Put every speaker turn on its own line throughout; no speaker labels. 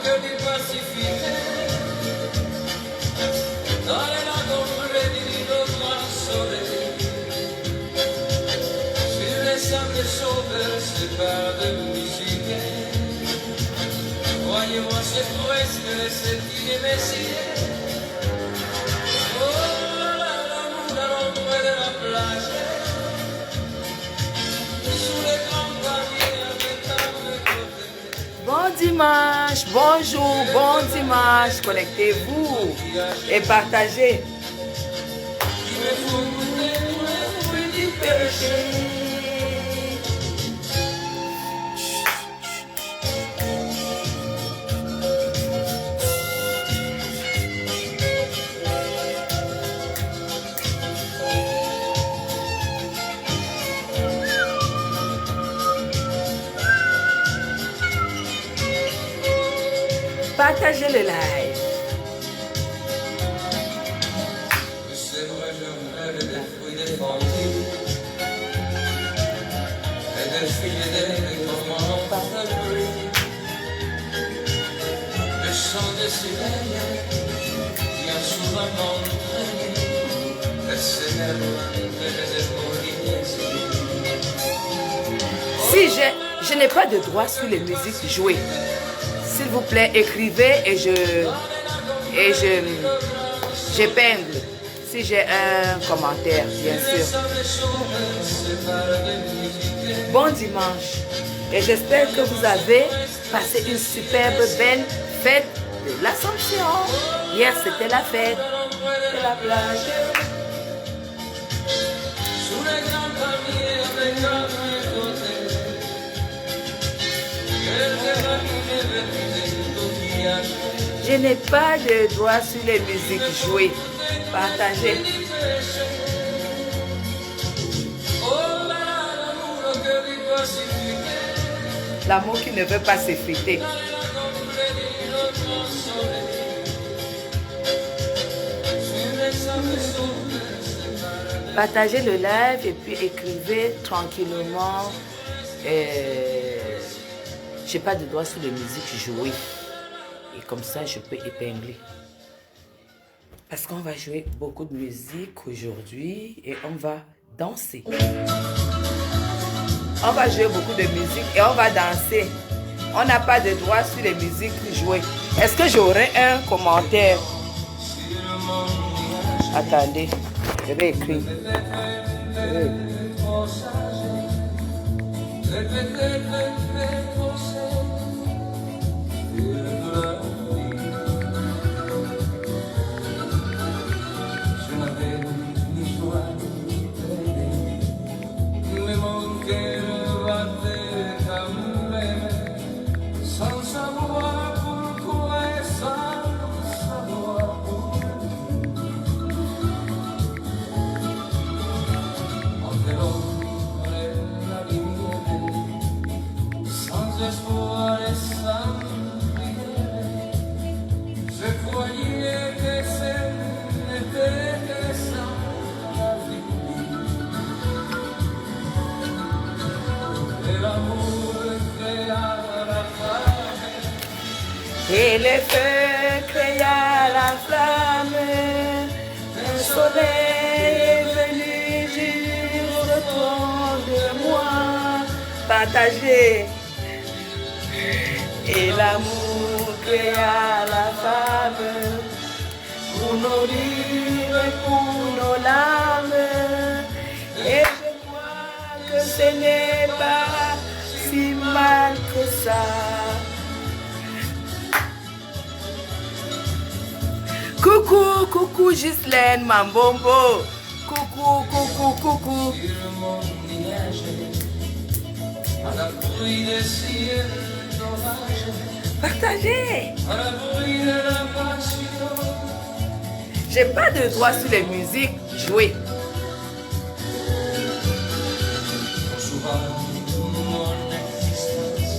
que du Pacifique, dans les lagons réunis de grand soleil, sur les sables chauves se parle de musique. Voyez-moi, c'est presque ce qui est Messie. Oh là là, l'amour à l'ombre de la plage, sous les grands palmiers avec un côté.
Bon dimanche, bonjour, bon dimanche. Connectez-vous et partagez.
Il me faut goûter tous les fruits du péché.
Partagez le live.
C'est vrai, je rêve des fruits des fontaines, et des filles des tourments par la pluie. Le chant des sirènes qui a souvent entraîné, et c'est même des épaules.
Si je n'ai pas de droit sur les musiques jouées, s'il vous plaît, écrivez et j'épingle si j'ai un commentaire, bien sûr. Bon dimanche et j'espère que vous avez passé une superbe belle fête de l'Assomption. Hier, c'était la fête de la plage.
Sous les grands palmiers avec un côté, quelques raquettes vêtues de coquillages.
Je n'ai pas de droit sur les musiques jouées. Partagez.
Oh là là, l'amour que du Pacifique,
L'amour qui ne veut pas s'effriter.
dans les lagons réunis de grand soleil, sur les sables chauves se parle.
Partagez le live et puis écrivez tranquillement. J'ai pas de droit sur les musiques jouées. Et comme ça, je peux épingler. Parce qu'on va jouer beaucoup de musique aujourd'hui et on va danser. On va jouer beaucoup de musique et on va danser. On n'a pas de droit sur les musiques jouées. Est-ce que j'aurai un commentaire? Attendez, je vais écrire.
Je n'avais ni joie ni peine, mais mon cœur battait quand même, sans savoir pourquoi et sans savoir pourquoi. Entre l'ombre et la lumière, sans espoir et sans prière, je croyais que ce n'était que ça la vie. Et l'amour créa la femme,
Et le feu créa la flamme, un soleil est venu juste autour de moi. Partagez. Et l'amour créa la femme pour nourrir et pour nos larmes. Et je crois que ce n'est pas si mal que ça. Coucou, coucou Ghislaine Mambombo. Coucou, coucou, coucou.
sur mon nuage, à la bruit des ciels d'orage,
Partagez.
à la bruit de la passion.
J'ai pas de droit sur les musiques jouées.
Souvent, mon existence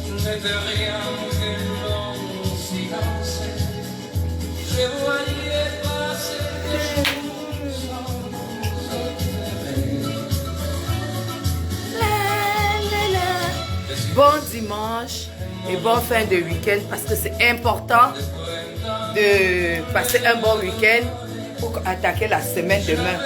n'était rien que long silence. Je voyais passer des jours sans rêver.
La, la, la. Bon dimanche. et bonne fin de week-end parce que c'est important de passer un bon week-end pour attaquer la semaine demain.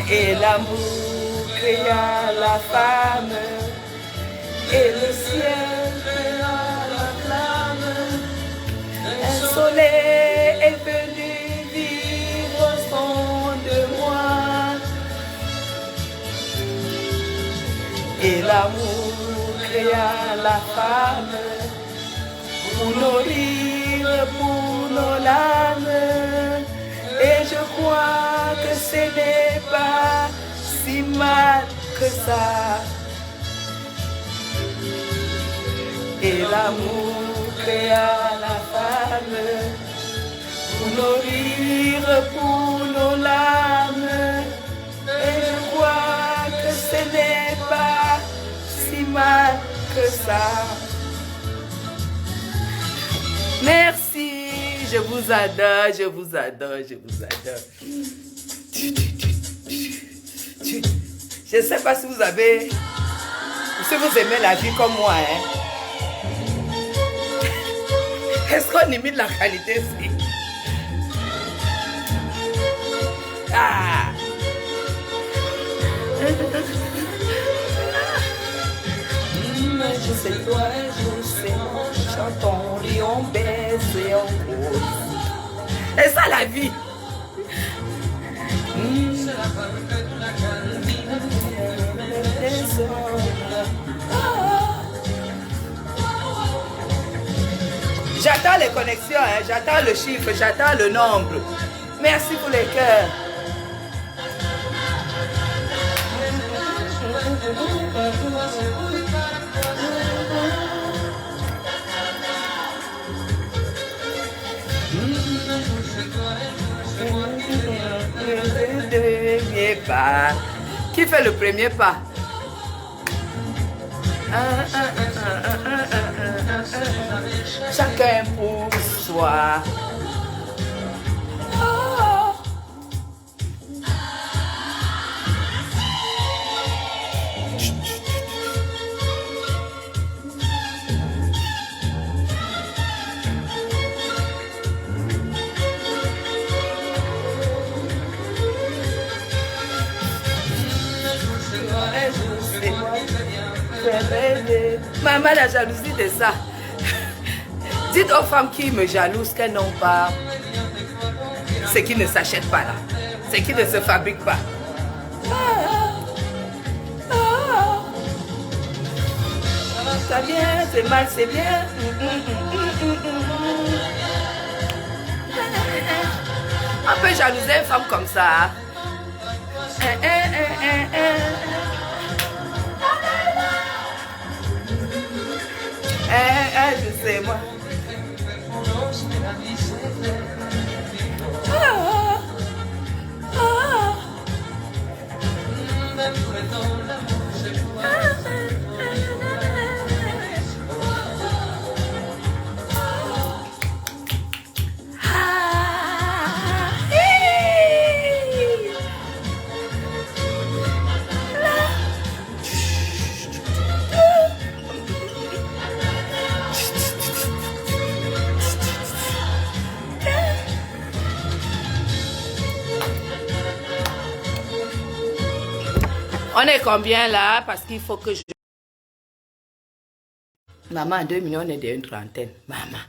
Et l'amour créa la femme, et le ciel créa la flamme. Un soleil est venu vivre au fond de moi. Et l'amour créa la femme pour nourrir pour nos lames. Et je crois que ce n'est pas si mal que ça. Et l'amour créa la femme pour nourrir pour nos lames. Et je crois que ce n'est pas si mal que ça. Merci, je vous adore, je vous adore, je vous adore. Je ne sais pas si vous avez, si vous aimez la vie comme moi, hein. Est-ce qu'on imite la qualité ici? Ah! Je sais toi, je sais moi, chantons, on baisse et on cause. Et ça la vie. J'attends les connexions, hein, j'attends le chiffre, j'attends le nombre. Merci pour les cœurs. Pas. Qui fait le premier pas? Chacun pour soi. Maman, la jalousie de ça. Dites aux femmes qui me jalousent qu'elles n'ont pas ce qui ne s'achète pas là, ce qui ne se fabrique pas. Ça vient, c'est mal, c'est bien. On peut jalouser une femme comme ça. Je sais moi. On est combien là? Parce qu'il faut que je... Maman, 2 millions, on est d'une trentaine. Maman,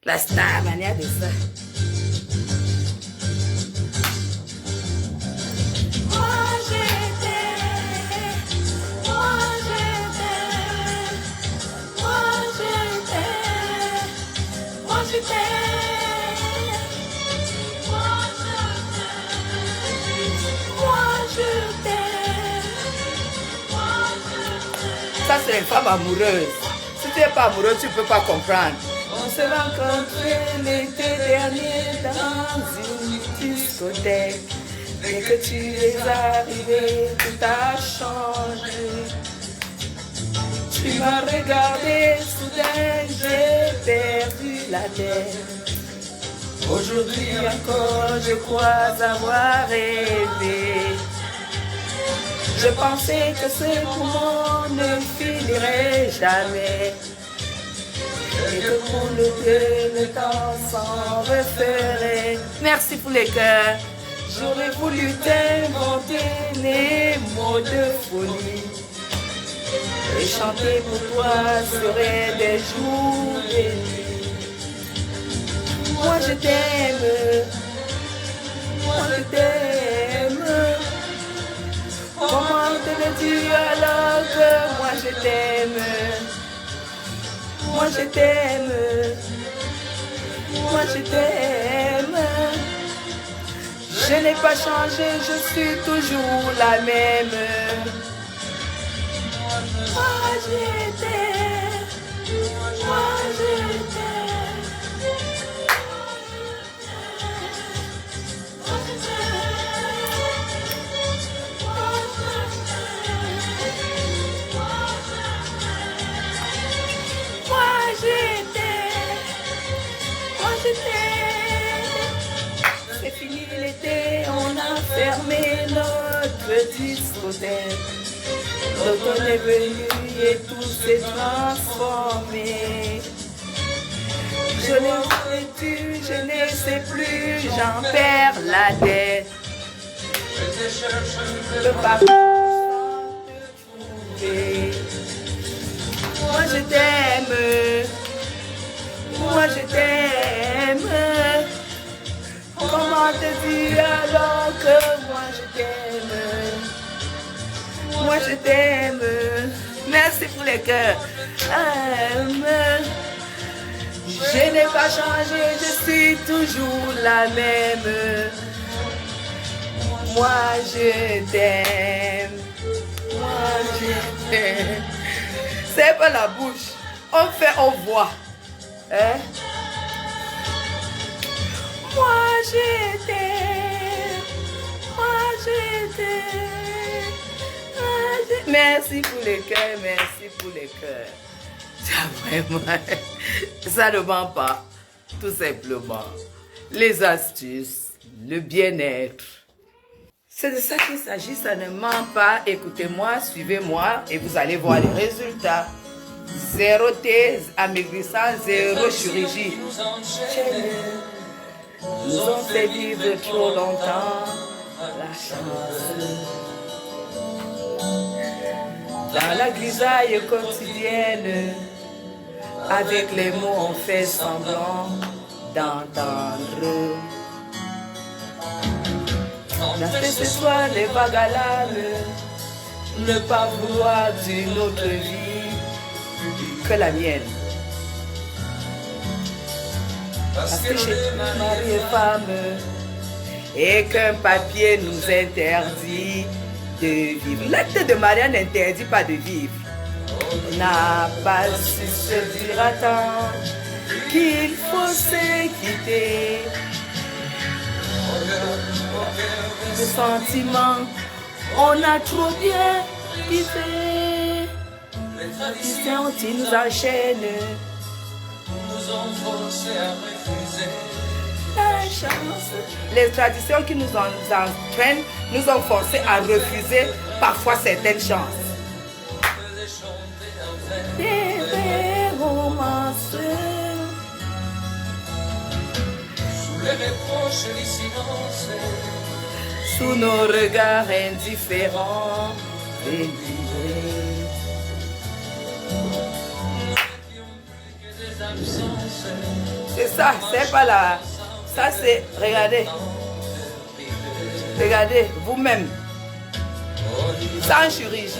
la star, manière de ça. Moi j'étais, moi j'étais, moi j'étais, moi j'étais. Ça, c'est une femme amoureuse. Si tu n'es pas amoureux, tu ne peux pas comprendre. On s'est rencontrés l'été dernier dans une discothèque. Dès que tu es arrivé, tout a changé. Tu m'as regardé, soudain j'ai perdu la tête. Aujourd'hui encore, je crois avoir rêvé. Je pensais que ce moment ne finirait jamais. Et que pour le deux, le temps s'en referait. Merci pour les cœurs. J'aurais voulu t'inventer les mots de folie. Et chanter pour toi serait des jours et nuits. Moi je t'aime, moi je t'aime. Comment te le dire alors que moi je t'aime? Moi je t'aime, moi je t'aime. Je n'ai pas changé, je suis toujours la même. Moi je t'aime, moi je t'aime. Moi je t'aime, moi je t'aime. C'est fini l'été, on a fermé notre discothèque. L'automne est venu et tout s'est transformé. Je l'ai vécu, je ne sais plus, j'en perds la tête. Je peux pas trouver. Moi je t'aime, moi je t'aime. Comment te dire alors que moi je t'aime? Moi je t'aime. Merci pour les cœurs. Je n'ai pas changé, je suis toujours la même. Moi je t'aime. Moi je t'aime. C'est pas la bouche. On fait, on voit. Hein? Moi je t'aime. Moi je t'aime. Merci pour les cœurs, merci pour les cœurs. Vraiment, ça ne ment pas, tout simplement. Les astuces, le bien-être. C'est de ça qu'il s'agit, ça ne ment pas. Écoutez-moi, suivez-moi et vous allez voir les résultats. Zéro thé amaigrissant, zéro chirurgie. Nous ont fait vivre trop longtemps la chance. Dans la grisaille quotidienne, avec les mots on fait semblant d'entendre. On a fait ce soir les vagues à l'âme, ne pas vouloir d'une autre vie que la mienne. Parce que chez mari et femme, et qu'un papier nous interdit de vivre. L'acte de mariage n'interdit pas de vivre. On n'a pas su se dire à temps qu'il faut se quitter. Le sentiment, on a trop bien kiffé. Les traditions qui nous enchaînent nous ont forcé à refuser la chance. Les traditions qui nous entraînent nous ont forcé à refuser parfois certaines chances. Des romances sous les reproches et les silences, sous nos regards indifférents délivrés. C'est ça, c'est pas là. Ça c'est, regardez. Regardez, vous-même. Sans chirurgie,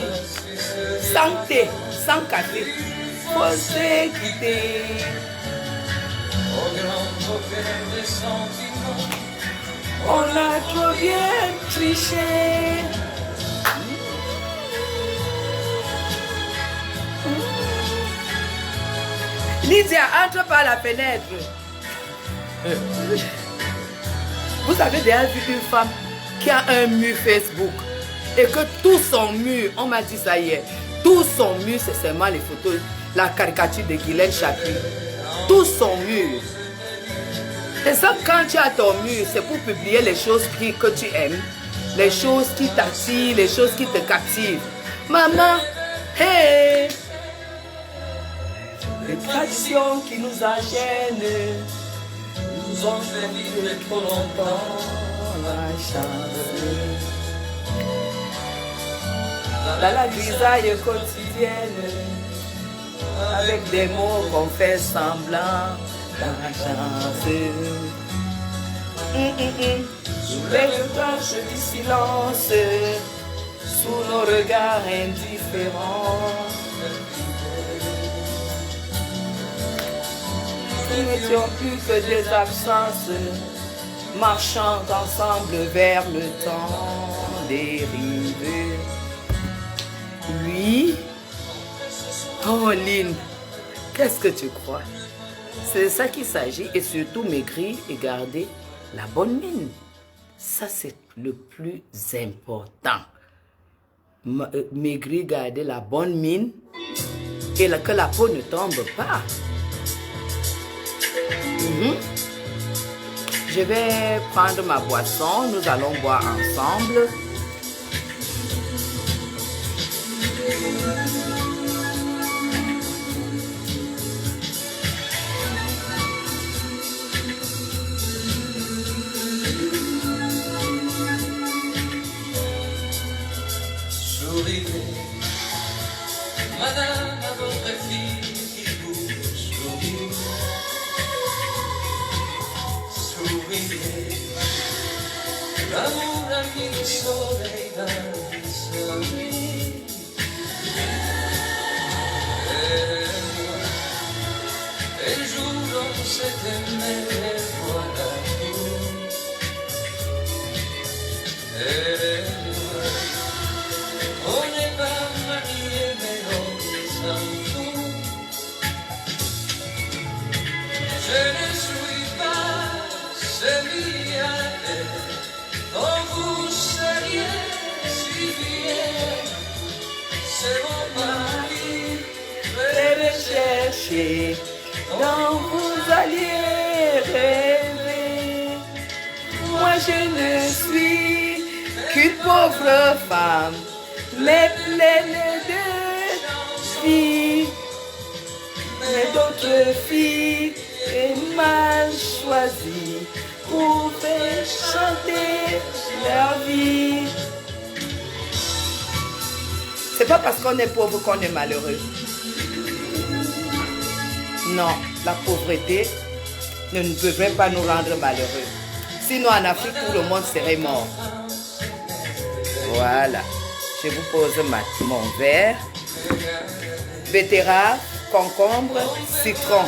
sans thé, sans café. Faut se quitter. On a trop bien triché. Lydia, entre par la fenêtre. Vous avez déjà vu une femme qui a un mur Facebook et que tout son mur, on m'a dit ça hier, tout son mur c'est seulement les photos, la caricature de Guylaine Chapuis. Tout son mur. C'est ça, quand tu as ton mur, c'est pour publier les choses que tu aimes, les choses qui t'attirent, les choses qui te captivent. Maman, hey! Les traditions qui nous enchaînent nous ont fait vivre trop longtemps la chance. Dans la grisaille quotidienne, avec des mots qu'on fait semblant, la chance. Sous les planches du silence, sous nos regards indifférents, nous n'étions plus que des absences, marchant ensemble vers le temps dérivé. Oui. Oh Lynn, qu'est-ce que tu crois? C'est de ça qu'il s'agit, et surtout maigrir et garder la bonne mine. Ça, c'est le plus important. Maigrir, garder la bonne mine et que la peau ne tombe pas. Je vais prendre ma boisson, nous allons boire ensemble.
Souriez, madame, à votre fille qui vous sourit. Souriez, l'amour a mis le soleil dans le soleil. Et le jour où on s'est aimé, voilà tout. On n'est pas mariés, mais on s'en fout. Je ne suis pas ce milliardaire dont vous seriez si fiers. C'est mon mari,
Je vais chercher, dont vous alliez rêver. Moi je ne suis qu'une pauvre femme, mais pleine de vie. Mais d'autres filles et mal choisies pour faire chanter leur vie. C'est pas parce qu'on est pauvre qu'on est malheureux. Non, la pauvreté ne devrait pas nous rendre malheureux. Sinon en Afrique, tout le monde serait mort. Voilà. Je vous pose mon verre. Betterave, concombre, citron.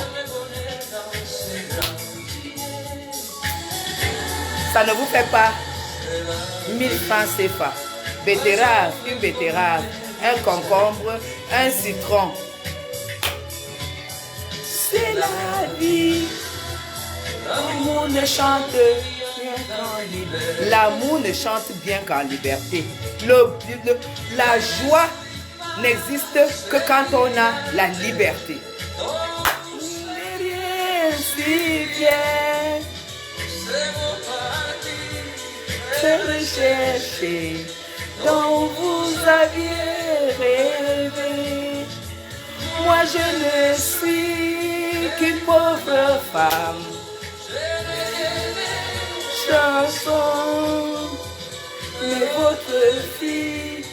Ça ne vous fait pas 1000 francs CFA. Betterave, une betterave, un concombre, un citron. C'est la vie. L'amour ne chante bien qu'en liberté. L'amour ne chante bien qu'en liberté. La joie n'existe que quand on a la liberté. Il n'est rien si bien. Je recherchais dont vous aviez rêvé. Moi je ne suis qu'une pauvre femme. Chanson, mais votre fille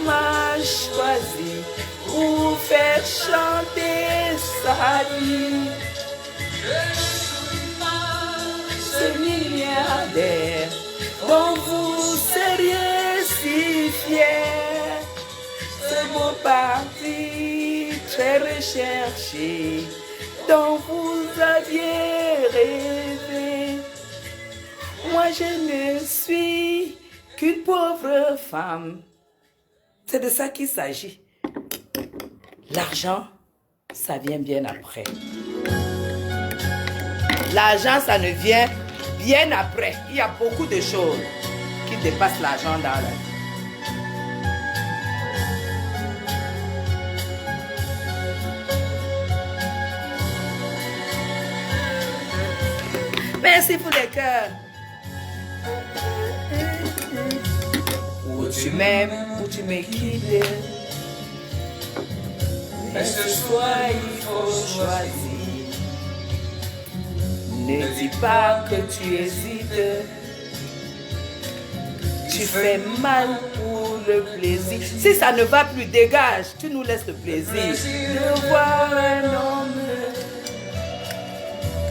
m'a choisi pour faire chanter sa vie. Ce milliardaire dont vous seriez si fiers, ce beau parti très recherché dont vous aviez rêvé. Moi je ne suis qu'une pauvre femme. C'est de ça qu'il s'agit. L'argent, ça vient bien après. L'argent, ça ne vient bien après. Il y a beaucoup de choses qui dépassent l'argent dans la vie. Merci pour les cœurs. Où tu m'aimes, où tu me quittes. Mais ce soir, il faut choisir. Ne dis pas que tu hésites. Tu fais mal pour le plaisir. Si ça ne va plus, dégage. Tu nous laisses le plaisir de voir un homme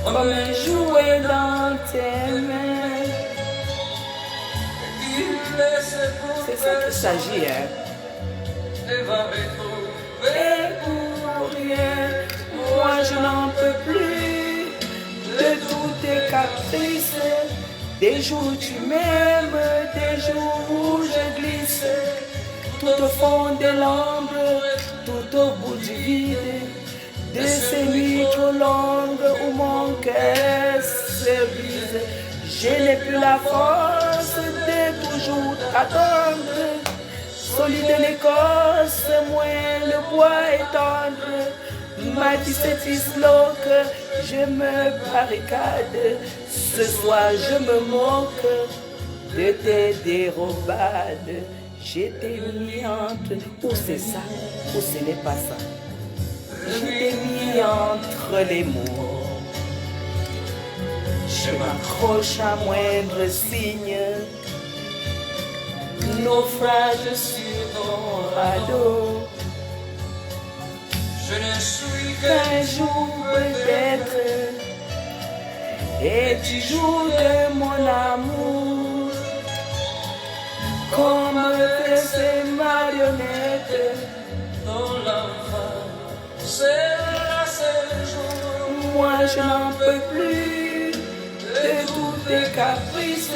comme un jouet dans tes mains. C'est ça qu'il s'agit, hein. Et pour rien, moi je n'en peux plus de tous tes caprices. Des jours où tu m'aimes, des jours où je glisse, tout au fond de l'ombre, tout au bout du vide, de ces nuits trop longues où mon cœur se brise. Je n'ai plus la force de toujours t'attendre. Solide l'écorce, moins le bois est tendre. Ma vie c'est isloque, je me barricade. Ce soir je me moque de tes dérobades. J'étais mis entre, ou c'est ça, ou ce n'est pas ça. J'étais mis entre les mots. Je m'accroche à moindre signe. Naufrage sur ton radeau. Je ne suis qu'un jour peut-être, et tu joues de mon amour, comme ces marionnettes dans l'enfant. C'est la seule jour. Moi je n'en peux plus de tous tes caprices.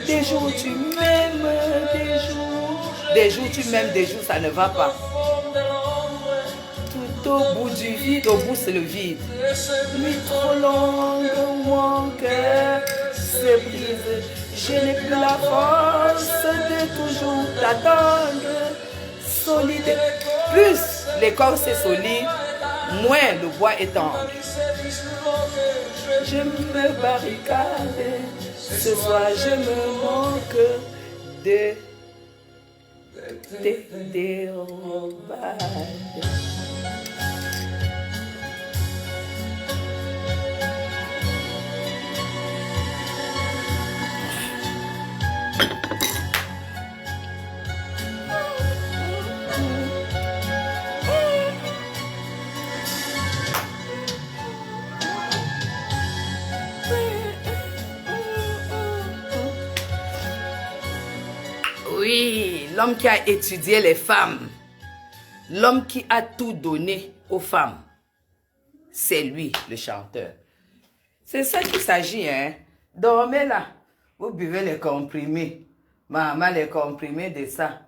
Des jours tu m'aimes, des jours tu m'aimes, des jours ça ne va pas. Tout au bout du vide, au bout c'est le vide. Nuit trop longue, mon cœur se brise. Je n'ai plus la force de toujours t'attendre. Solide, plus l'écorce est solide, moins le bois est tendre. Je me barricade. Ce soir je me moque de tes dérobades. Oui, l'homme qui a étudié les femmes, l'homme qui a tout donné aux femmes, c'est lui le chanteur. C'est ça qu'il s'agit, hein. Dormez là, vous buvez les comprimés. Maman, les comprimés de ça.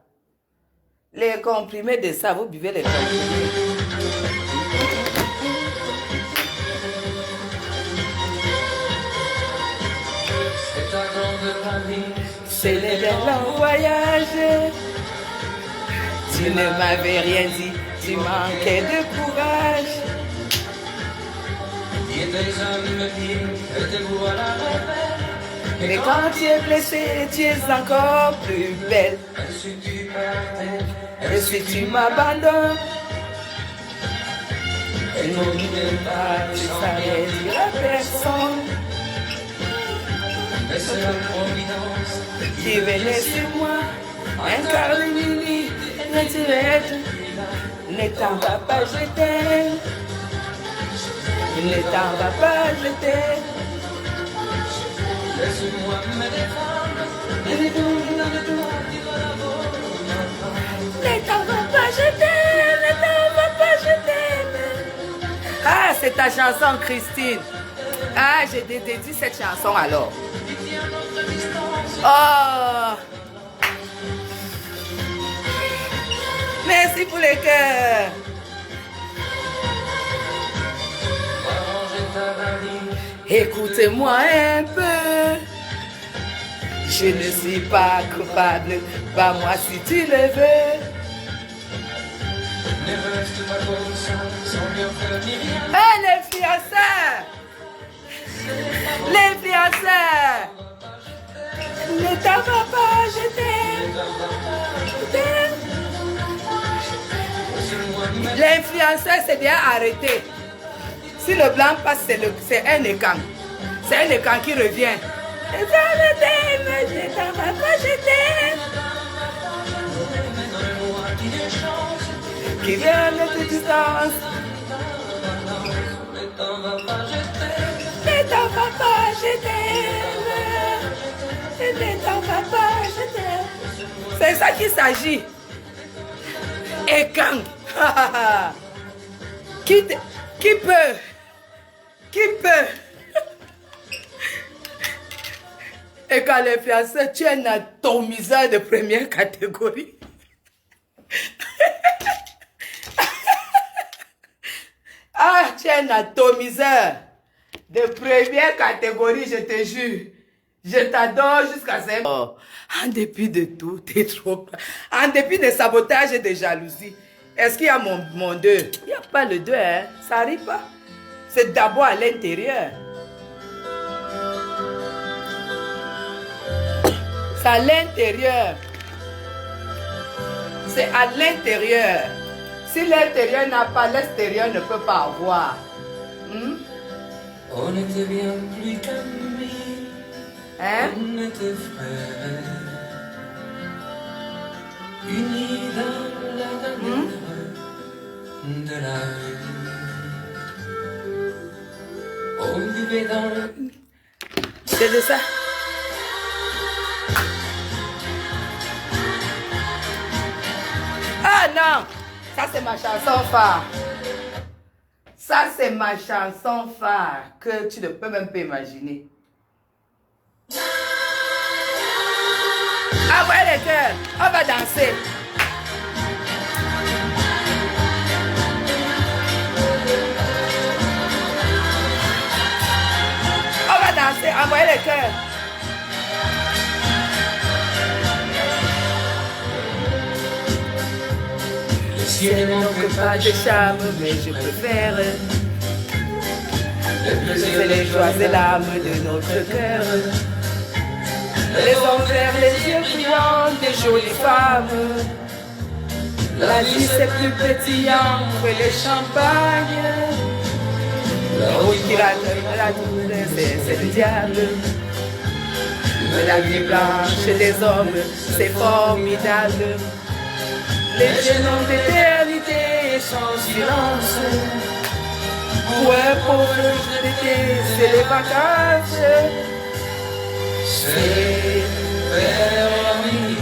Les comprimés de ça, vous buvez les comprimés.
C'est ta grande vie.
C'est les longs voyages. Tu ne m'avais rien dit, tu manquais de courage.
Il y a des hommes qui étaient vous à la rêve.
Mais quand tu es blessé, tu es encore plus belle.
Et si tu partais,
Et si tu m'abandonnes,
et n'oublie pas,
tu savais dire à personne
mais c'est la providence
qui venait sur moi. Incarne Mimi, retirette. Ne t'en va pas, je t'aime. Ne t'en va pas, je t'aime.
Laisse-moi me défendre.
Ne t'en va pas, je t'aime. Ne t'en va pas, je t'aime. Ah, c'est ta chanson, Christine. Ah, j'ai dédié cette chanson alors. Oh! Merci pour les cœurs. Écoutez-moi un peu. Je ne suis pas coupable. Pas moi si tu le veux.
Ne reste pas comme ça, sans bien faire ni rien.
Ah, les fiancés! L'influenceur. Ne t'en va pas, je t'aime. L'influenceur s'est bien arrêté. Si le blanc passe, c'est un écran. C'est un écran qui revient. Je t'aime, je t'en va pas, je t'aime. Qui vient de toute distance. Ne t'en va pas, je t'aime. Ne t'en va pas, je t'aime. C'est ça qu'il s'agit. Écran. Qui peut? Et quand l'influenceur, tu es un atomiseur de première catégorie. Ah, tu es un atomiseur de première catégorie, je te jure. Je t'adore jusqu'à ce moment. En dépit de tout, t'es trop... En dépit de sabotage et de jalousie. Est-ce qu'il y a mon 2? Il n'y a pas le 2, hein. Ça n'arrive pas. C'est d'abord à l'intérieur. C'est à l'intérieur. C'est à l'intérieur. Si l'intérieur n'a pas, l'extérieur ne peut pas avoir.
On était bien plus qu'amis.
Hein?
On était frères. Unis dans la galère de la vie. On vivait dans le...
C'est de ça. Ah non! Ça c'est ma chanson phare. Ça c'est ma chanson phare que tu ne peux même pas imaginer. Ah ouais les cœurs, on va danser. On va danser, envoyez les cœurs.
Le ciel n'en
Que
fait
pas de charme, mais je préfère c'est les joies et l'âme de notre cœur. Les hommes vers les yeux brillants des jolies femmes. La vie c'est plus pétillant que les champagnes. La route qui la c'est le diable. Mais la vie blanche des hommes, c'est formidable. Les genoux d'éternité sans silence. Pour un pauvre d'été, c'est les vacances.
C'est permis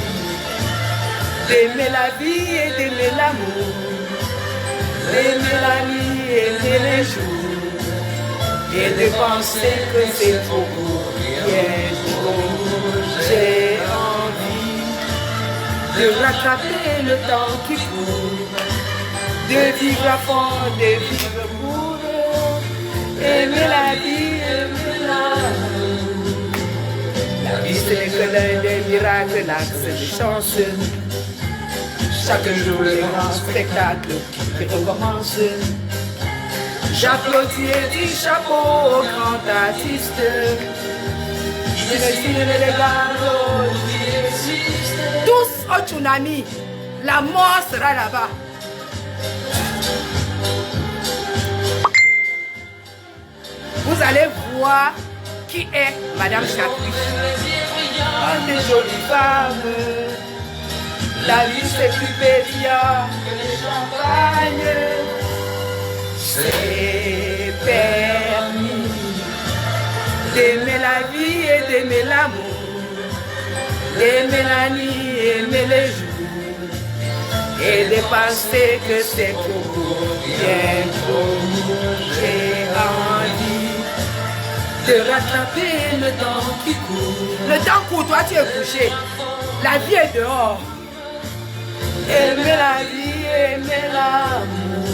D'aimer la vie et d'aimer l'amour. D'aimer la nuit et aimer les jours. Et de penser que c'est trop court, bien trop. J'ai envie de rattraper le temps qui court. De vivre à fond, de vivre pour aimer la vie, aimer l'amour. La vie c'est que l'un des miracles, l'axe de chance. Chaque jour le grand spectacle qui recommence. J'applaudis et dis chapeau au grand artiste qui me tire les garros qui existent. Tous au tsunami, la mort sera là-bas. Vous allez voir qui est Madame Chapuis. Oh, des jolies femmes. La vie c'est plus pétillant que les champagnes. C'est permis d'aimer la vie et d'aimer l'amour. D'aimer la nuit, aimer les jours. Et de penser que c'est trop court, bien trop. J'ai envie de rattraper le temps qui court. Le temps court, toi tu es couché. La vie est dehors. Aimer la vie, aimer l'amour.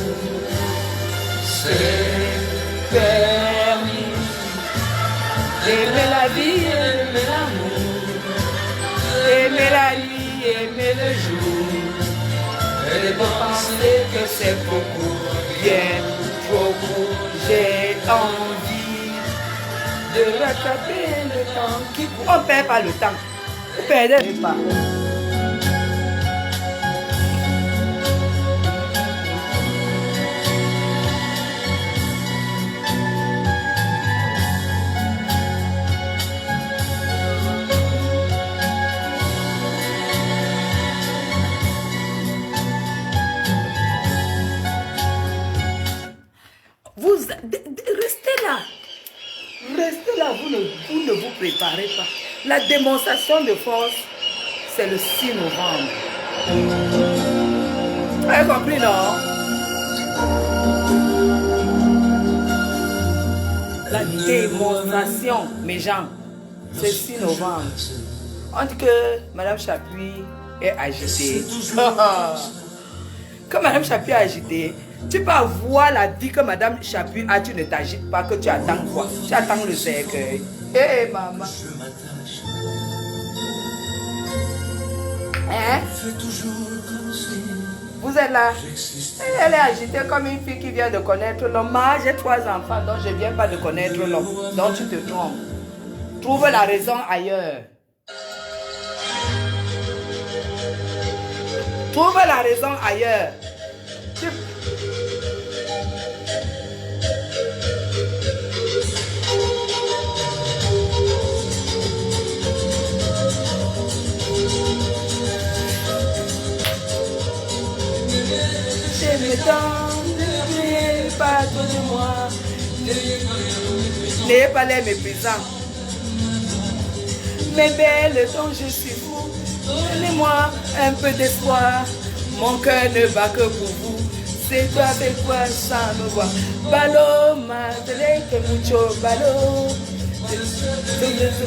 C'est permis. Aimer la vie, aimer l'amour. Aimer la nuit, aimer le jour. Et de penser que c'est beaucoup, bien trop court. J'ai envie de rattraper le temps. On ne perd pas le temps. Vous ne perdez pas. Restez là. Restez là, vous ne vous préparez pas. La démonstration de force, c'est le 6 novembre. Vous avez compris, non? La démonstration, mes gens, c'est le 6 novembre. On dit que Madame Chapuis est agitée. Quand Madame Chapuis est agitée, tu peux avoir la vie que Madame Chapuis a, tu ne t'agites pas, que tu attends quoi? Tu attends le cercueil. Hé, maman. Hein? Vous êtes là? Elle est agitée comme une fille qui vient de connaître l'homme. Moi, j'ai 3 enfants, donc je ne viens pas de connaître l'homme. Donc tu te trompes. Trouve la raison ailleurs. Trouve la raison ailleurs. Je me donne, n'ayez pas trop de moi. N'ayez pas les méprisants. Mes belles dont je suis fou, donnez-moi un peu d'espoir. Mon cœur ne bat que pour vous. C'est toi avec quoi ça me voit. Balo, madre, que mucho balo.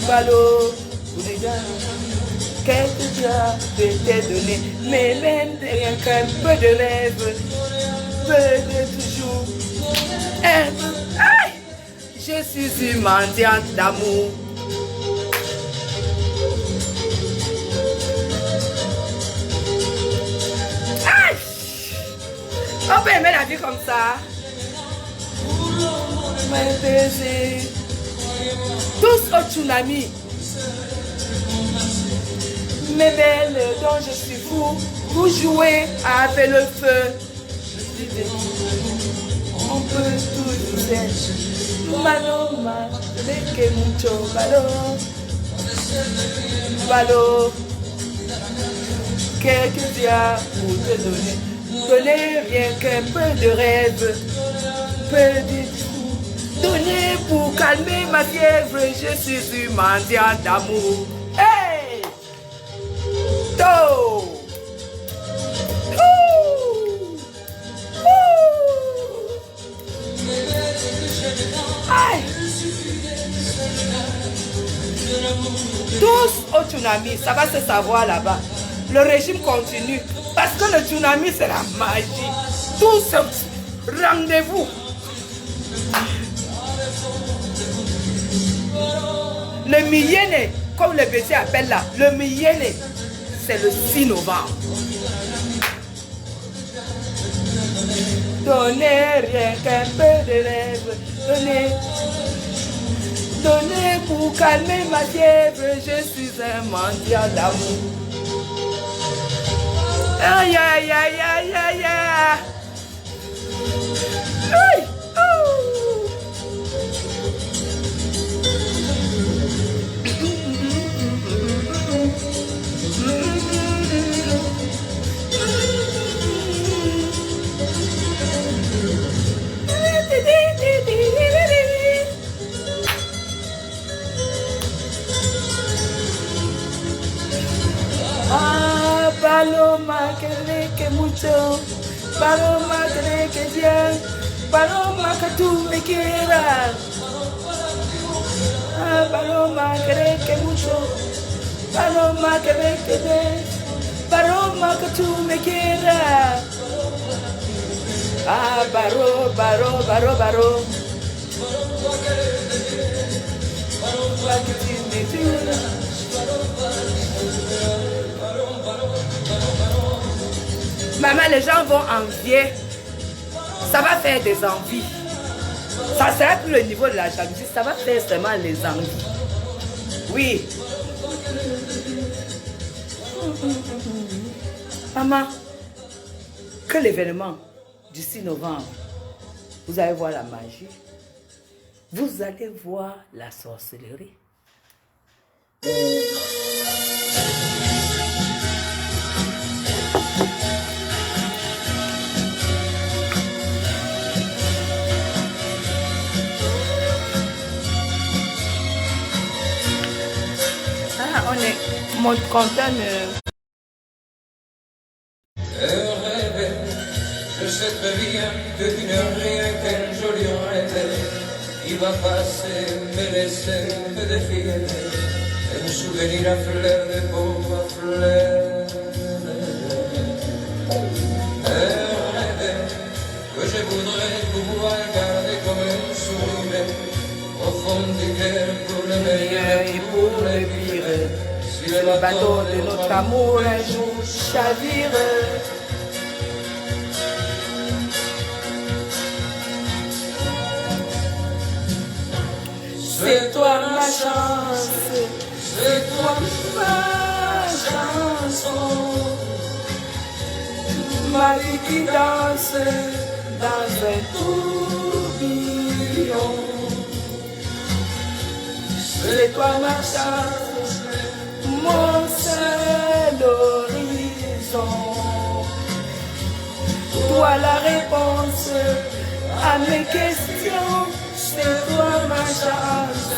Balo, qu'est-ce que tu as de te donner? Mais même rien qu'un peu de rêve, peu de toujours. Aïe! Je suis une mendiante d'amour. Aïe! On peut aimer la vie comme ça. Mes baisers. Tous au tsunami. Mes belles dont je suis fou, vous jouez avec le feu. On peut tout faire. Maloma, que mucho balo. Balo. Qu'est-ce que tu as pour te donner? Donnez rien qu'un peu de rêve. Peu de... Donnez pour calmer ma fièvre. Je suis une mendiante d'amour. Hey! Do! Aïe! Tous au tsunami, ça va se savoir là-bas. Le régime continue. Parce que le tsunami, c'est la magie. Tous, rendez-vous. Le Miyene, comme les petits appellent là, le Miyene, c'est le 6 novembre. Donnez rien qu'un peu de rêve. Donnez. Donnez pour calmer ma fièvre. Je suis un mendiant d'amour. Aïe, aïe, aïe, aïe, aïe, aïe. Aïe, oh. Ah, paloma que mucho, paloma que bien, paloma que tú me quieras. Ah, paloma que mucho, paloma que bien, paloma que tú me quieras. Ah, baro, baro, baro, baro. Paloma que tú me quieras. Maman, les gens vont envier. Ça va faire des envies. Ça sera plus le niveau de la jalousie, ça va faire seulement les envies. Oui. Maman, que l'événement du 6 novembre, vous allez voir la magie. Vous allez voir la sorcellerie. Ah, on est... Mon compteur
Rêver, je sais très bien que tu n'as rien qu'un joli rêve qui va passer, me laisser me défier, un souvenir à fleur de peau à fleur. Rêver, que je voudrais pouvoir garder comme un souvenir au fond du cœur pour le meilleur et pour le pire. Si
le bateau de notre amour un jour chavire. C'est toi ma chance, c'est toi ma chanson, ma vie qui danse dans un tourbillon. C'est toi ma chance, mon seul horizon. Toi la réponse à mes questions. C'est toi ma chance,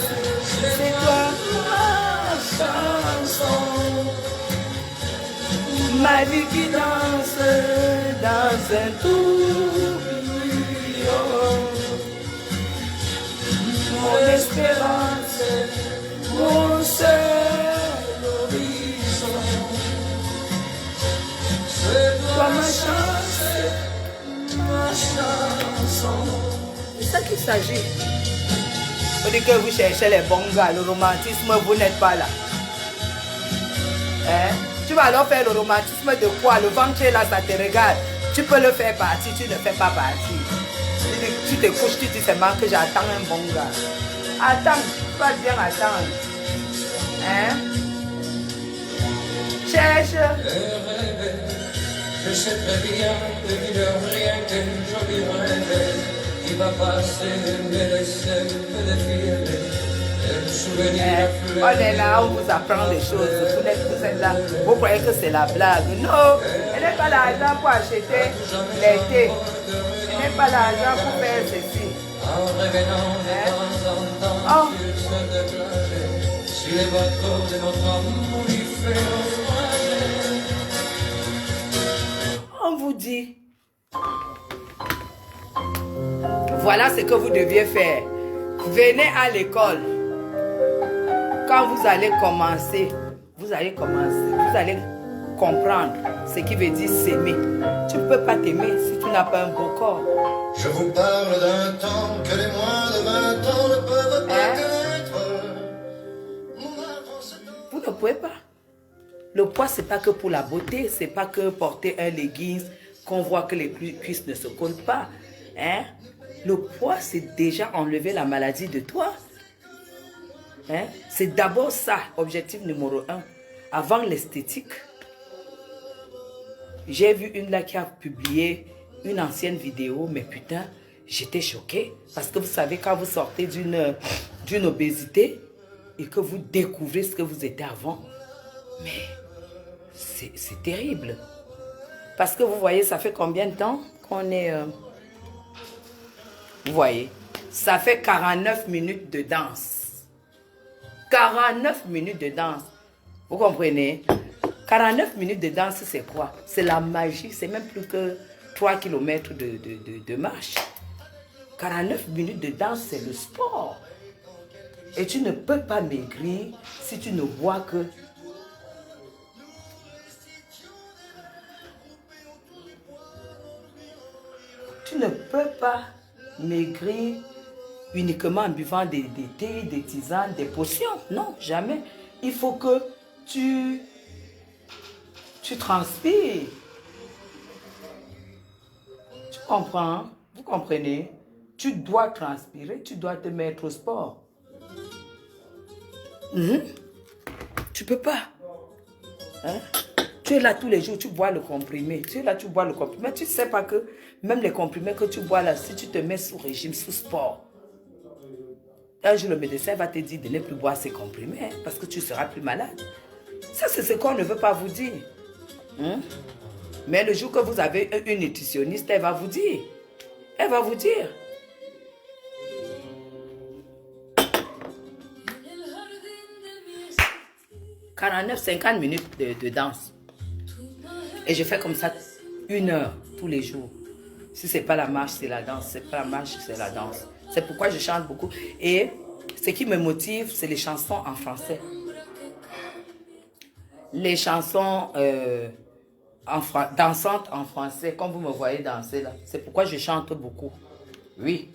c'est toi ma chanson. Ma vie qui danse dans un tourbillon. Mon espérance, mon seul horizon. C'est toi ma chance, ma chanson. C'est ça qu'il s'agit. Vous dites que vous cherchez les bons gars, le romantisme, vous n'êtes pas là. Hein? Tu vas alors faire le romantisme de quoi? Le ventre là, ça te regarde. Tu peux le faire partie, tu ne fais pas partie. Tu te couches, tu dis seulement que j'attends un bon gars. Attends, tu vas bien attendre. Hein? Cherche.
Je sais très bien que tu n'as rien qu'un joli rêve qui va passer, me laisser me défier.
On est là, on vous apprend des choses. Vous êtes là, vous croyez que c'est la blague. Non, elle n'est pas l'argent pour acheter les thés. Elle n'est pas l'argent pour faire ceci.
En revenant de temps en temps sur cette plage, sur les bateaux de notre amour, il fait naufrage.
On vous dit, voilà ce que vous deviez faire. Venez à l'école. Quand vous allez commencer, vous allez comprendre ce qui veut dire s'aimer. Tu ne peux pas t'aimer si tu n'as pas un beau corps.
Je vous parle d'un temps que les moins de 20 ans ne peuvent pas connaître.
Vous ne pouvez pas. Le poids, c'est pas que pour la beauté, c'est pas que porter un leggings, qu'on voit que les cuisses ne se collent pas. Hein? Le poids, c'est déjà enlever la maladie de toi. Hein? C'est d'abord ça, objectif numéro 1. Avant l'esthétique, j'ai vu une là qui a publié une ancienne vidéo, mais putain, j'étais choquée. Parce que vous savez, quand vous sortez d'une obésité et que vous découvrez ce que vous étiez avant, mais c'est terrible. Parce que vous voyez, ça fait combien de temps qu'on est... Vous voyez, ça fait 49 minutes de danse. 49 minutes de danse. Vous comprenez? 49 minutes de danse, c'est quoi? C'est la magie. C'est même plus que 3 km de marche. 49 minutes de danse, c'est le sport. Et tu ne peux pas maigrir si tu ne vois que... Tu ne peux pas maigrir uniquement en buvant des thés, des tisanes, des potions. Non, jamais. Il faut que tu transpires. Tu comprends? Vous comprenez? Tu dois transpirer, tu dois te mettre au sport. Tu peux pas. Hein? Tu es là tous les jours, tu bois le comprimé. Tu es là, tu bois le comprimé. Tu ne sais pas que même les comprimés que tu bois là, si tu te mets sous régime, sous sport, un jour le médecin va te dire de ne plus boire ces comprimés hein, parce que tu seras plus malade. Ça, c'est ce qu'on ne veut pas vous dire. Mais le jour que vous avez une nutritionniste, elle va vous dire. Elle va vous dire. 49-50 minutes de danse. Et je fais comme ça 1 heure tous les jours. Si ce n'est pas la marche, c'est la danse. Si ce n'est pas la marche, c'est la danse. C'est pourquoi je chante beaucoup. Et ce qui me motive, c'est les chansons en français. Les chansons dansantes en français, comme vous me voyez danser là. C'est pourquoi je chante beaucoup. Oui.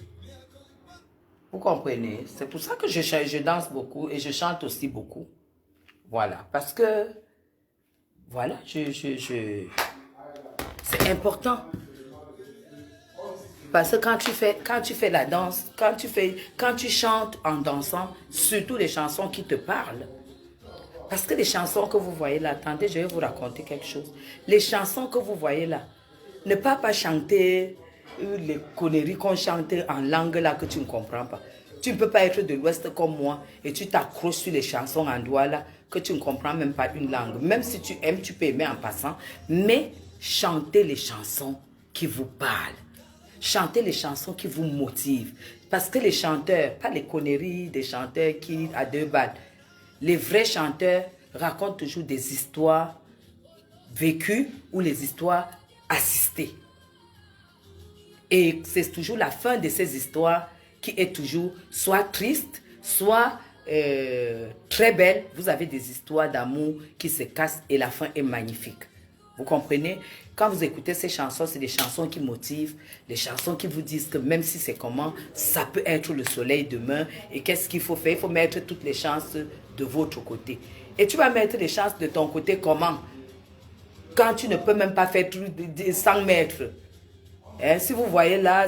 Vous comprenez? C'est pour ça que je danse beaucoup et je chante aussi beaucoup. Voilà. Parce que, voilà, c'est important. Parce que quand tu fais la danse, quand tu chantes en dansant, surtout les chansons qui te parlent. Parce que les chansons que vous voyez là, attendez, je vais vous raconter quelque chose. Les chansons que vous voyez là, ne pas chanter les conneries qu'on chante en langue là que tu ne comprends pas. Tu ne peux pas être de l'Ouest comme moi et tu t'accroches sur les chansons en douala que tu ne comprends même pas une langue. Même si tu aimes, tu peux aimer en passant, mais chantez les chansons qui vous parlent. Chantez les chansons qui vous motivent. Parce que les chanteurs, pas les conneries des chanteurs qui à 2 balles. Les vrais chanteurs racontent toujours des histoires vécues ou les histoires assistées. Et c'est toujours la fin de ces histoires qui est toujours soit triste, soit très belle. Vous avez des histoires d'amour qui se cassent et la fin est magnifique. Vous comprenez? Quand vous écoutez ces chansons, c'est des chansons qui motivent, des chansons qui vous disent que même si c'est comment, ça peut être le soleil demain. Et qu'est-ce qu'il faut faire? Il faut mettre toutes les chances de votre côté. Et tu vas mettre les chances de ton côté comment? Quand tu ne peux même pas faire 100 mètres. Hein? Si vous voyez là,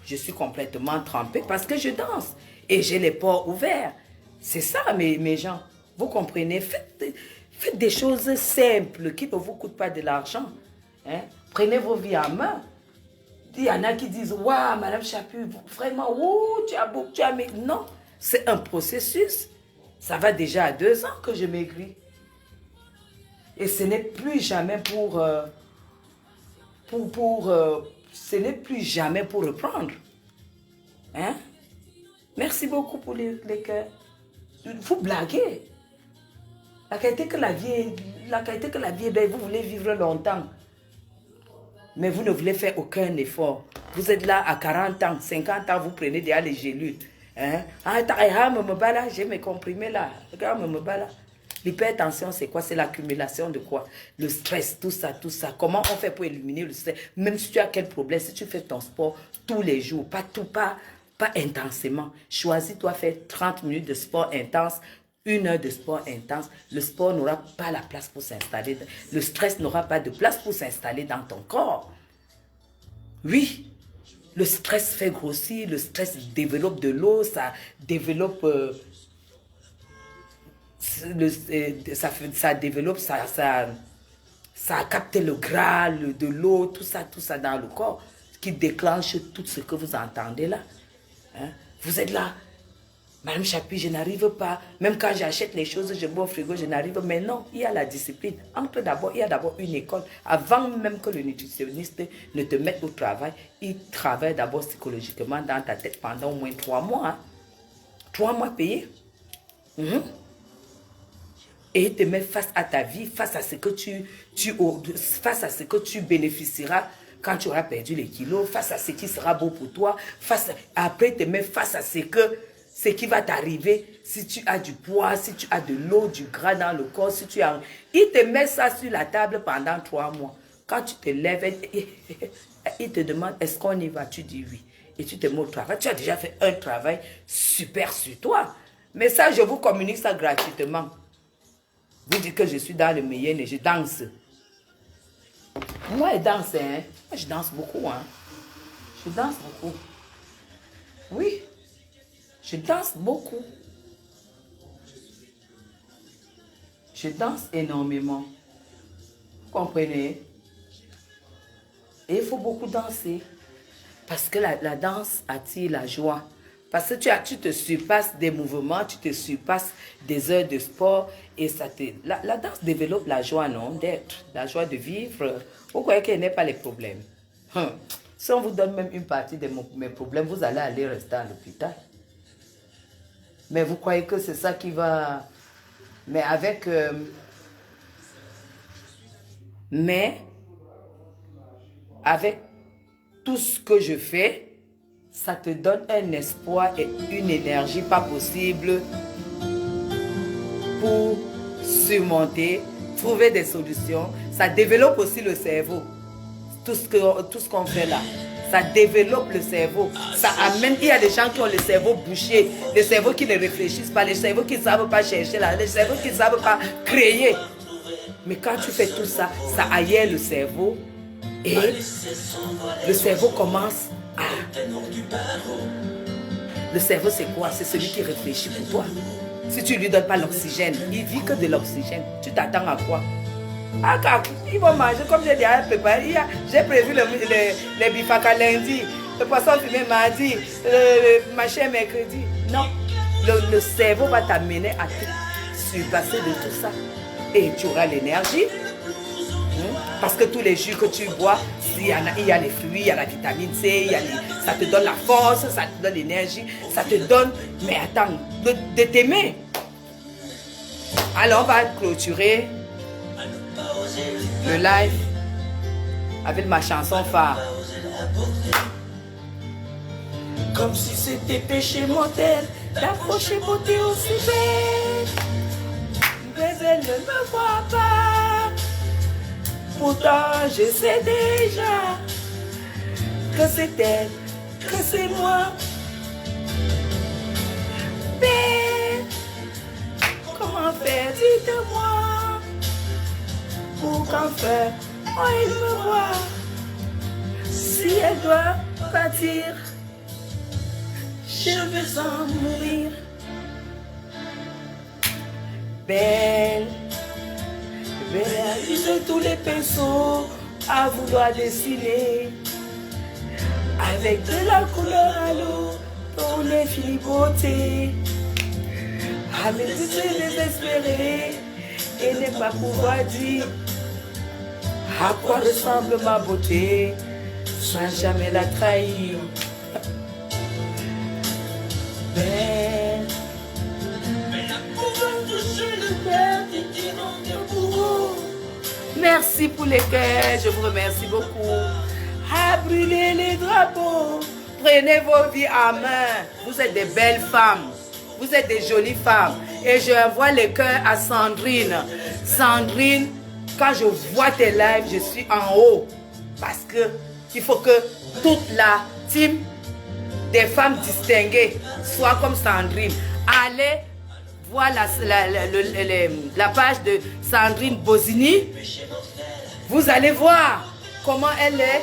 je suis complètement trempée parce que je danse. Et j'ai les pores ouverts. C'est ça, mes gens. Vous comprenez? Faites des choses simples qui ne vous coûtent pas de l'argent. Hein? Prenez vos vies en main. Il y en a qui disent, waouh, Madame Chapu, vraiment, tu as beaucoup, tu as maigri. Non, c'est un processus. Ça va déjà à 2 ans que je maigris. Et ce n'est plus jamais ce n'est plus jamais pour reprendre. Hein? Merci beaucoup pour les cœurs. Vous blaguez. La qualité que la vie est belle, vous voulez vivre longtemps. Mais vous ne voulez faire aucun effort. Vous êtes là à 40 ans, 50 ans, vous prenez déjà les gélules. Hein? J'ai mes comprimés là. L'hypertension, c'est quoi? C'est l'accumulation de quoi? Le stress, tout ça. Comment on fait pour éliminer le stress? Même si tu as quel problème, si tu fais ton sport tous les jours, pas intensément. Choisis-toi faire 30 minutes de sport intense, 1 heure de sport intense. Le sport n'aura pas la place pour s'installer. Le stress n'aura pas de place pour s'installer dans ton corps. Oui, le stress fait grossir, le stress développe de l'eau, ça développe... ça capte le gras, de l'eau, tout ça dans le corps, qui déclenche tout ce que vous entendez là. Hein? Vous êtes là, Madame Chapu, je n'arrive pas, même quand j'achète les choses, je bois au frigo, je n'arrive pas. Mais non, il y a la discipline. Il y a d'abord une école. Avant même que le nutritionniste ne te mette au travail, il travaille d'abord psychologiquement dans ta tête pendant au moins 3 mois. Hein? 3 mois payés. Et il te met face à ta vie, face à ce que face à ce que tu bénéficieras quand tu auras perdu les kilos, face à ce qui sera beau pour toi, après il te met face à ce qui va t'arriver si tu as du poids, si tu as de l'eau, du gras dans le corps, il te met ça sur la table pendant 3 mois. Quand tu te lèves, il te demande, est-ce qu'on y va? Tu dis oui. Et tu te mets au travail. Tu as déjà fait un travail super sur toi. Mais ça, je vous communique ça gratuitement. Vous dites que je suis dans le meilleur et je danse. Moi, je danse, hein. Moi, je danse beaucoup, hein. Je danse beaucoup. Oui, je danse beaucoup. Je danse énormément. Vous comprenez? Et il faut beaucoup danser. Parce que la danse attire la joie. Parce que tu te surpasses des mouvements, tu te surpasses des heures de sport. Et la danse développe la joie, non? D'être, la joie de vivre. Vous croyez qu'il n'y a pas les problèmes? Si on vous donne même une partie de mes problèmes, vous allez aller rester à l'hôpital. Mais vous croyez que c'est ça qui va... Mais avec... avec tout ce que je fais, ça te donne un espoir et une énergie pas possible pour surmonter, trouver des solutions. Ça développe aussi le cerveau. Tout ce qu'on fait là, ça développe le cerveau. Ça amène, il y a des gens qui ont le cerveau bouché, le cerveau qui ne réfléchissent pas, le cerveau qui ne savent pas chercher, le cerveau qui ne savent pas créer. Mais quand tu fais tout ça, ça aère le cerveau et le cerveau commence à... Le cerveau c'est quoi? C'est celui qui réfléchit pour toi. Si tu ne lui donnes pas l'oxygène, il vit que de l'oxygène. Tu t'attends à quoi? Ah, ils vont manger comme j'ai déjà préparé. J'ai prévu les bifaka lundi, le poisson fumé mardi, le machin mercredi. Non, le cerveau va t'amener à te surpasser de tout ça. Et tu auras l'énergie. Parce que tous les jus que tu bois, il y a les fruits, il y a la vitamine C, ça te donne la force, ça te donne l'énergie, ça te donne, mais attends, de t'aimer. Alors on va clôturer le live avec ma chanson phare. Comme si c'était péché mortel d'approcher beauté aussi belle. Mais elle ne me voit pas. Pourtant je sais déjà que c'est elle, que c'est moi. Mais comment faire, dites-moi. Pour qu'enfin, oh, elle me voit. Si elle doit partir, je veux en mourir. Belle, belle, use tous les pinceaux à vouloir dessiner. Avec de la couleur à l'eau, ton infinie beauté. Avec tout se désespérer et ne pas pouvoir dire à quoi ressemble ma beauté sans jamais la trahir. Belle, merci pour les cœurs, je vous remercie beaucoup. À brûler les drapeaux, prenez vos vies en main. Vous êtes des belles femmes, vous êtes des jolies femmes. Et je envoie les cœurs à Sandrine. Sandrine, quand je vois tes lives, je suis en haut. Parce que il faut que toute la team des femmes distinguées soit comme Sandrine. Allez voir la page de Sandrine Bozini. Vous allez voir comment elle est.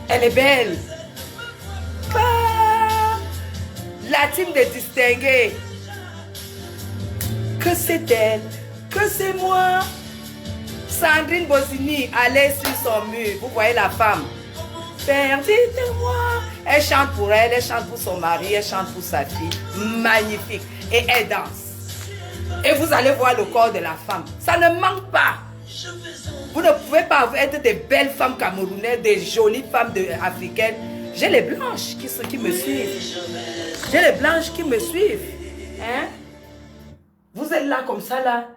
Elle est belle. Ah, la team des distingués. Que c'est elle, que c'est moi. Sandrine Bozini, allez sur son mur. Vous voyez la femme. Père, dites-moi. Elle chante pour elle, elle chante pour son mari, elle chante pour sa fille. Magnifique. Et elle danse. Et vous allez voir le corps de la femme. Ça ne manque pas. Vous ne pouvez pas être des belles femmes camerounaises, des jolies femmes africaines. J'ai les blanches qui me suivent. J'ai les blanches qui me suivent. Hein? Vous êtes là comme ça, là.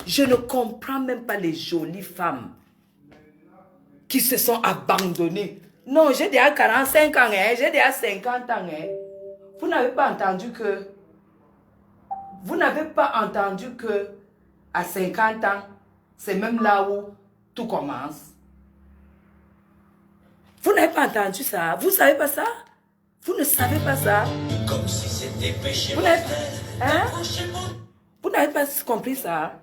Je ne comprends même pas les jolies femmes qui se sont abandonnées. Non, j'ai déjà 45 ans, hein, j'ai déjà 50 ans. Hein. Vous n'avez pas entendu que... Vous n'avez pas entendu que à 50 ans, c'est même là où tout commence. Vous n'avez pas entendu ça? Vous ne savez pas ça? Vous ne savez pas ça? Comme si c'était péché. Vous n'avez pas compris ça?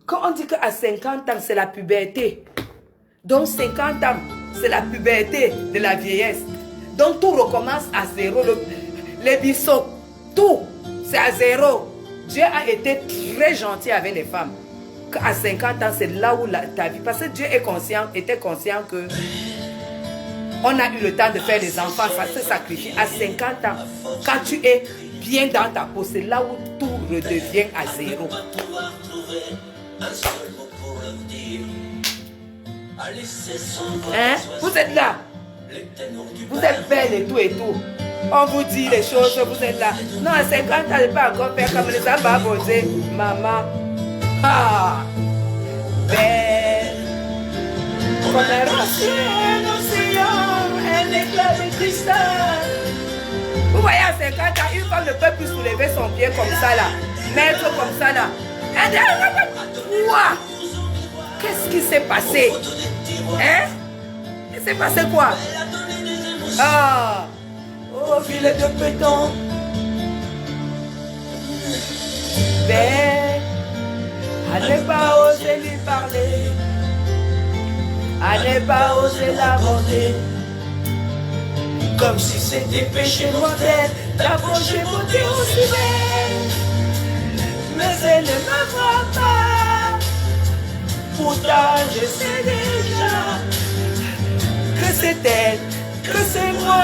Quand on dit qu'à 50 ans, c'est la puberté. Donc 50 ans, c'est la puberté de la vieillesse. Donc tout recommence à zéro. Les bisous, tout, c'est à zéro. Dieu a été très gentil avec les femmes. À 50 ans, c'est là où ta vie... Parce que Dieu était conscient que on a eu le temps de faire des enfants, ça se sacrifie. À 50 ans, quand tu es bien dans ta peau, c'est là où tout redevient à zéro. Hein? Vous êtes là. Vous êtes belle et tout et tout. On vous dit les choses, vous êtes là. Non, à 50 ans, je ne peux pas encore faire comme les abats posés. Maman. Ah! Belle. Comme un océan, un éclat de cristal. Vous voyez, à 50 ans, une femme ne peut plus soulever son pied comme ça là. Mettre comme ça là. Quoi? Qu'est-ce qui s'est passé? Hein? Il s'est passé quoi? Ah! Oh, filet de béton. Belle, à ne pas oser lui parler, à ne pas oser l'aborder, comme si c'était péché mortel d'approcher beauté aussi belle. Mais elle ne me voit pas, pourtant je sais déjà que c'est elle, que c'est moi.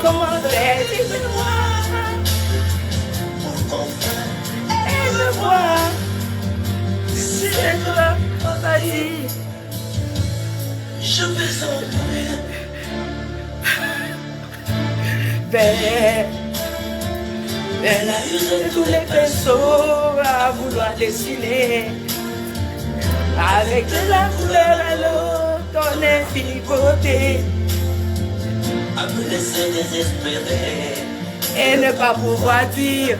Comment faire, dis-moi, elle me voit, si elle doit, vas-y, je vais en mourir. Belle, elle a usé tous les pinceaux à vouloir dessiner, avec de la couleur à l'eau, ton infinie beauté.
À me laisser désespérer
et ne pas pouvoir dire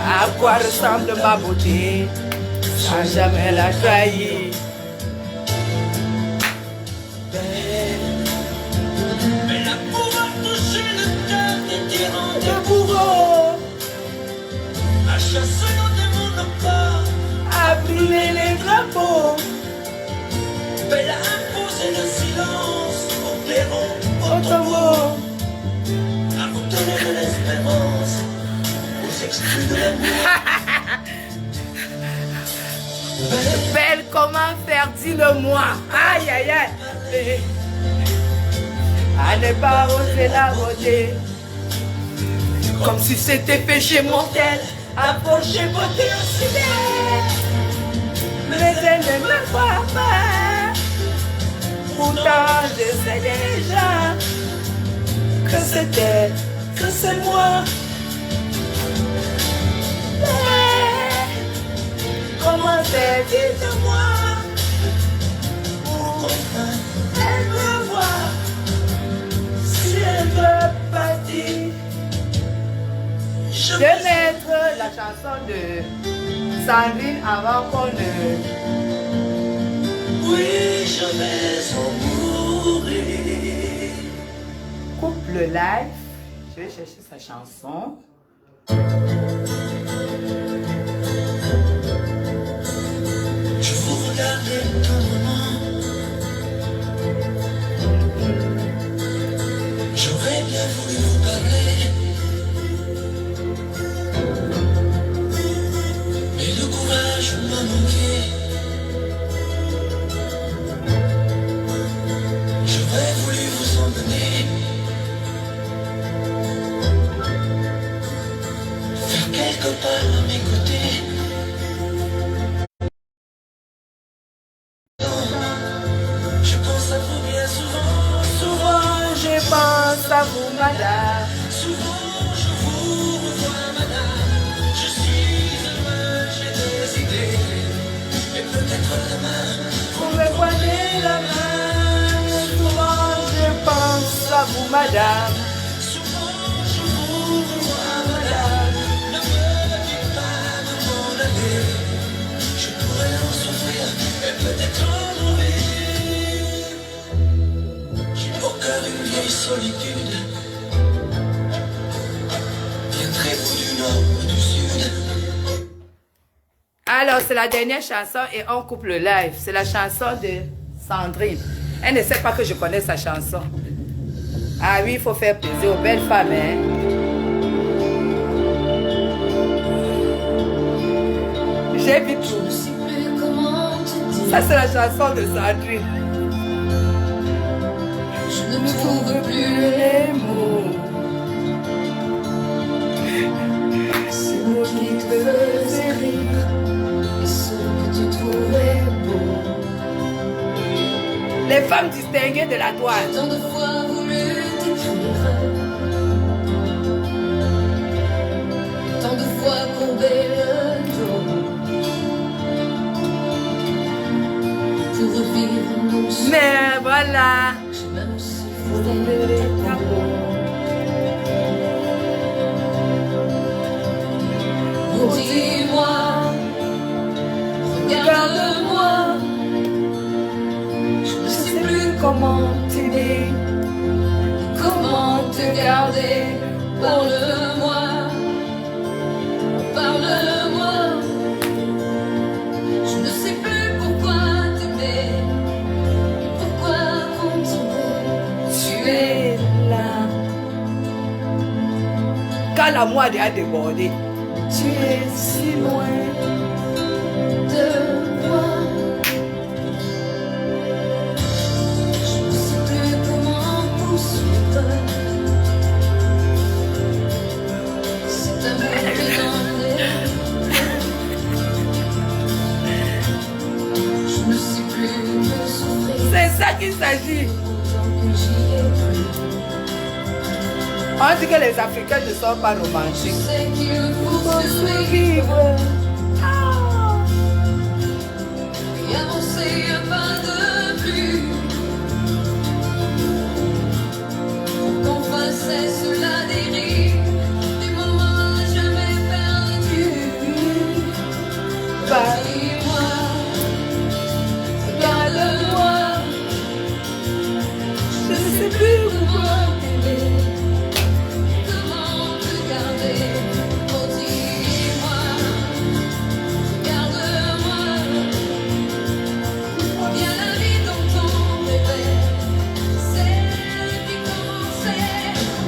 à quoi ressemble ma beauté sans jamais la trahir.
mais la pouvoir toucher le cœur des tyrans
Le bourreau
à chasser nos démons nos corps.
a brûlé les drapeaux,
Elle a imposé le silence au clairon,
au tombeau.
à vous donner de l'espérance, aux exclus de l'amour.
Belle, comment faire, dis-le-moi. Aïe, aïe, aïe. À ne pas oser la beauté, comme si c'était péché mortel, approcher beauté aussi belle. Mais elle ne me voit pas, pourtant je sais déjà que c'est elle, que c'est moi. Comment faire, dites-moi, pour elle me voit, si elle veut partir. Je vais mettre la chanson de Sandrine avant qu'on ne...
Oui, je vais en mourir.
coupe le live. Je vais chercher sa chanson.
Je vous regardais tendrement. J'aurais bien voulu vous parler, mais le courage m'a manqué. J'aurais voulu vous emmener, faire quelque part à mes côtés. Je pense à vous bien souvent,
Souvent je pense à vous, madame.
souvent je vous revois, madame. Je suis heureux, j'ai des idées, et peut-être demain.
Vous me prenez la main. Souvent je pense à vous, madame.
Souvent je vous revois, madame. Ne me dites pas de m'en aller. Je pourrais en souffrir et peut-être en mourir. J'ai au cœur une vieille solitude. Viendrez-vous du nord ou du sud?
Alors, c'est la dernière chanson et on coupe le live. C'est la chanson de Sandrine. Elle ne sait pas que je connais sa chanson. Ah oui, il faut faire plaisir aux belles femmes, hein. J'ai vu tout. Ça, c'est la chanson de Sandrine.
Je ne trouve plus les mots. Ces mots qui te faisaient rire et ceux que tu trouvais beaux.
Les femmes distinguées de la toile.
Tant de fois voulu t'écrire, tant de fois courbé le dos pour revivre nos souvenirs.
Mais voilà.
J'ai même sifflé les tambours. Dis-moi, regarde-moi. Je ne sais plus comment t'aimer, comment te garder. Parle-moi, parle-moi. Je ne sais plus pourquoi t'aimer, pourquoi continuer. Tu es là.
Quand la moitié a débordé.
Tu es si loin de moi. Je ne sais plus comment poursuivre. C'est un peu dans l'air. Je ne sais plus que souffrir.
C'est ça qu'il s'agit.
Autant que j'y ai plus.
On dit que les Africains ne sont pas romantiques.
Je sais qu'il faut survivre
Vivre.
et avancer un pas de plus. Pour qu'enfin cesse la dérive des moments à jamais perdus. Dis-moi, regarde-moi. Je ne sais plus comment t'aimer. Comment te garder? Oh, dis-moi, regarde-moi. Viens la vie dans ton bébé, celle qui commençait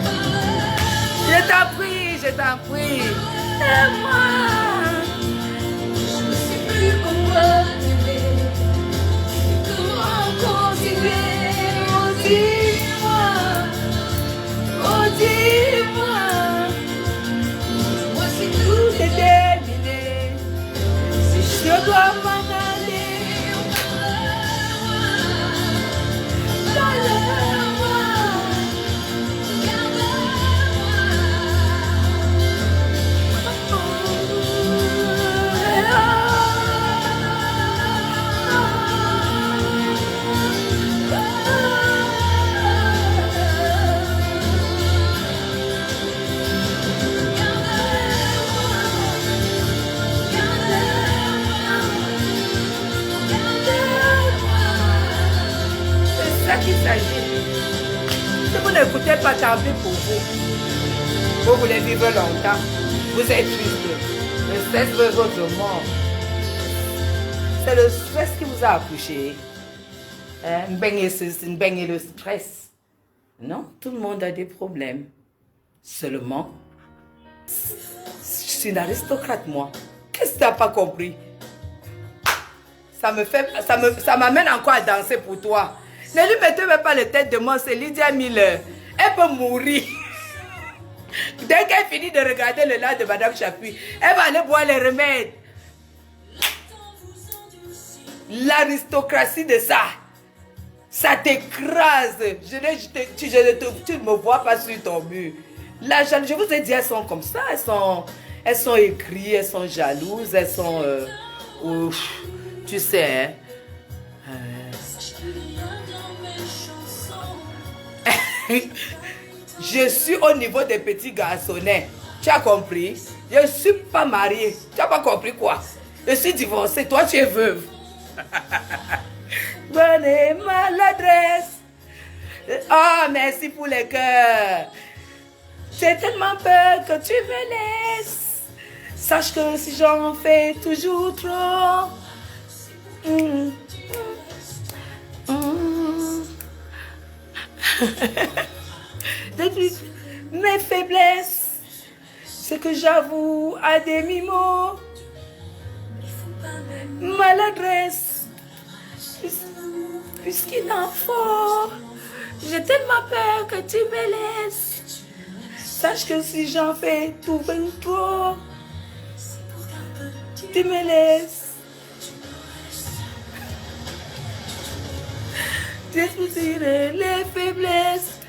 par
Je t'en prie, je t'en prie. Aime-moi.
je ne sais plus pourquoi t'aimer, comment continuer. Oh, dis-moi, oh, dis-moi. Moi c'est tout
Tout est terminé. Si je dois m'en aller.
Parle-moi,
C'est ça qu'il s'agit. Si vous n'écoutez pas, tant pis pour vous. Vous voulez vivre longtemps. Vous êtes triste. Le stress veut votre mort. C'est le stress qui vous a accouché. Baignez le stress. Non, tout le monde a des problèmes. Seulement, je suis une aristocrate, moi. Qu'est-ce que tu n'as pas compris? Ça m'amène encore à danser pour toi. Ne lui mettez même pas la tête de moi, c'est Lydia Miller. Elle peut mourir. Dès qu'elle finit de regarder le live de Madame Chapuis, elle va aller boire les remèdes. L'aristocratie de ça, ça t'écrase. Tu ne me vois pas sur ton mur. Là, je vous ai dit, elles sont comme ça. Elles sont aigries, elles sont jalouses, elles sont... tu sais, hein. Je suis au niveau des petits garçonnets. Tu as compris? Je ne suis pas mariée. Tu n'as pas compris quoi? Je suis divorcée. Toi, tu es veuve. Bonne maladresse. Oh, merci pour les cœurs. J'ai tellement peur que tu me laisses Sache que si j'en fais toujours trop, depuis mes faiblesses, ce que j'avoue à demi-mot, maladresse, puisqu'il en faut, j'ai tellement peur que tu me laisses. Sache que si j'en fais tout trop, tu me laisses. Détruire les faiblesses.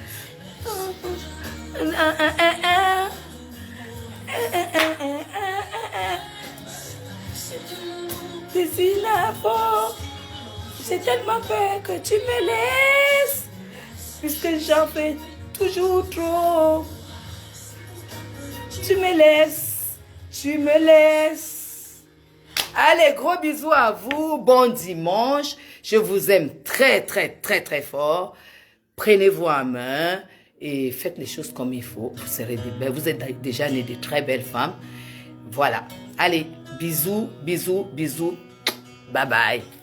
D'ici la faute, j'ai tellement peur que tu me laisses, puisque j'en fais toujours trop. Tu me laisses, tu me laisses. Allez, gros bisous à vous, bon dimanche. Je vous aime très, très, très, très fort. Prenez-vous en main et faites les choses comme il faut. Vous serez vous êtes déjà né de très belles femmes. Voilà. Allez, bisous, bisous, bisous. Bye bye.